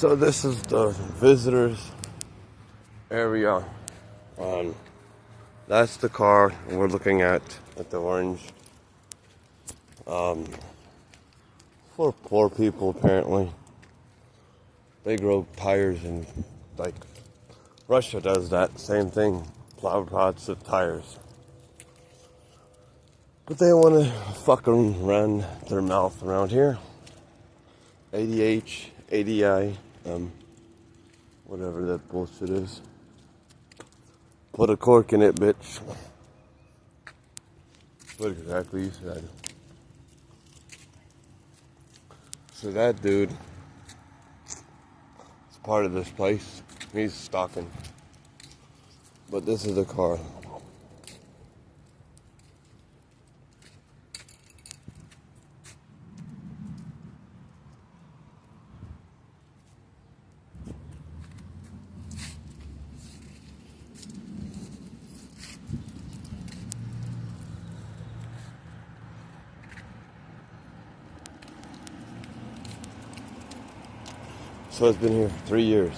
So this is the visitors area. That's the car we're looking at the orange. For poor people, apparently. They grow tires and, like, Russia does that same thing. Flower pots of tires. But they want to fucking run their mouth around here. ADH, ADI, whatever that bullshit is. Put a cork in it, bitch. What exactly you said. So that dude is part of this place. He's stalking. But this is the car. So it's been here 3 years.